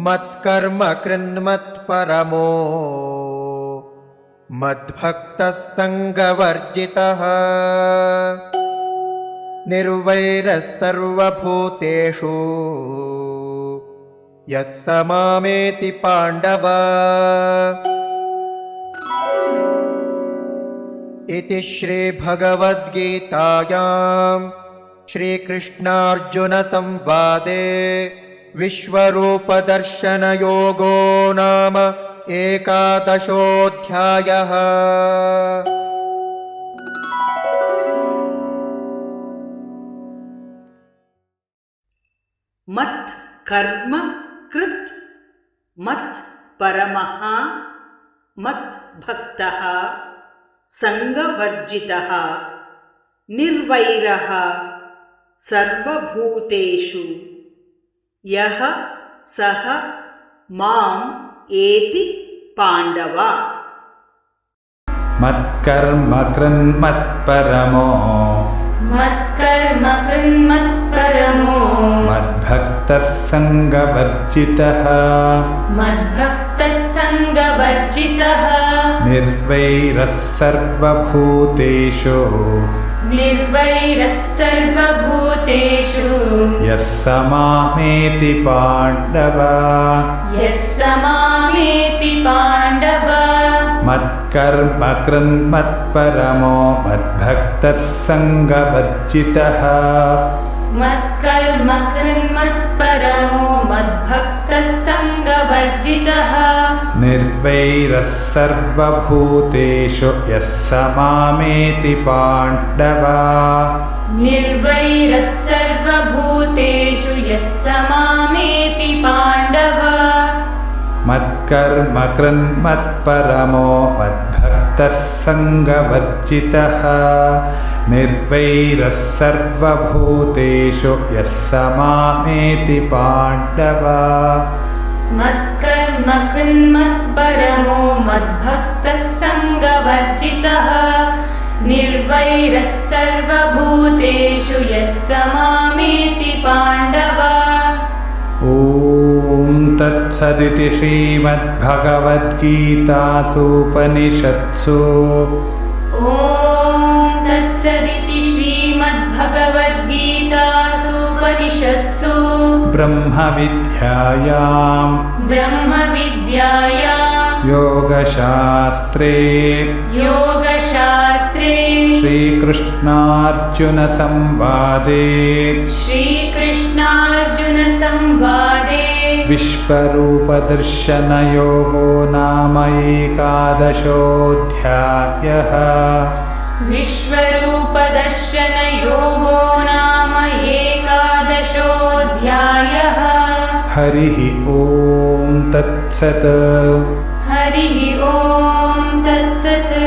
ಮತ್ಕರ್ಮ ಕೃನ್ಮತ್ಪರಮೋ ಮದ್ಭಕ್ತಃ ಸಂಗವರ್ಜಿತಃ ನಿರ್ವೈರಃ ಸರ್ವಭೂತೇಷು ಯಃ ಸ ಮಾಮೇತಿ ಪಾಂಡವ. ಇತಿ ಶ್ರೀ ಭಗವದ್ಗೀತಾಯಾಂ ಶ್ರೀಕೃಷ್ಣಾರ್ಜುನ ಸಂವಾದೆ ವಿಶ್ವರೂಪದರ್ಶನಯೋಗೋ ನಾಮ ಏಕಾದಶೋऽಧ್ಯಾಯಃ. ಮತ್ ಕರ್ಮ ಕೃತ್ ಮತ್ ಪರಮಃ ಮತ್ ಭಕ್ತಃ ಸಂಗವರ್ಜಿತಃ ನಿರ್ವೈರಃ ಸರ್ವಭೂತೇಷು ಯಃ ಸಃ ಮಾಂ ಏತಿ ಪಾಂಡವ. ಮತ್ಕರ್ಮ ಕೃನ್ಮತ್ಪರಮೋ ಮದ್ಭಕ್ತಃ ಸಂಗವರ್ಜಿತಃ ನಿರ್ವೈರಃ ಸರ್ವಭೂತೇಷು ಯಃ ಸ ಮಾಮೇತಿ ಪಾಂಡವ. ಮತ್ಕರ್ಮ ಕೃನ್ಮತ್ಪರಮೋ ಮದ್ಭಕ್ತಃ ಸಂಗವರ್ಜಿತಃ ನಿರ್ವೈರಃ ಸರ್ವಭೂತೇಷು ಯಃ ಸ ಮಾಮೇತಿ ಪಾಂಡವ. ಮತ್ಕರ್ಮ ಕೃನ್ಮತ್ಪರಮೋ ಮದ್ಭಕ್ತಃ ಸಂಗವರ್ಜಿತಃ ನಿರ್ವೈರಃ ಸರ್ವಭೂತೇಷು ಯಃ ಸ ಮಾಮೇತಿ ಪಾಂಡವ. ಮತ್ಕರ್ಮ ಕೃನ್ಮತ್ಪರಮೋ ಮದ್ಭಕ್ತಃ ಸಂಗವರ್ಜಿತಃ ನಿರ್ವೈರಃ ಸರ್ವಭೂತೇಷು ಯಃ ಸ ಮಾಮೇತಿ ಪಾಂಡವ. ಓಂ ತತ್ಸದಿತಿ ಶ್ರೀಮದ್ಭಗವದ್ಗೀತಾಸೂಪನಿಷತ್ಸು ಶ್ರೀಮದ್ಭಗವದ್ಗೀತಾಸೂಪನಿಷತ್ಸು ಬ್ರಹ್ಮವಿದ್ಯಾಯಾಂ ಯೋಗಶಾಸ್ತ್ರೇ ಶ್ರೀಕೃಷ್ಣಾರ್ಜುನ ಸಂವಾದೆ ವಿಶ್ವರೂಪದರ್ಶನಯೋಗೋ ನಾಮ ಏಕಾದಶೋऽಧ್ಯಾಯಃ. ಹರಿಃ ಓಂ ತತ್ಸತ್. ಹರಿಃ ಓಂ ತತ್ಸತ್.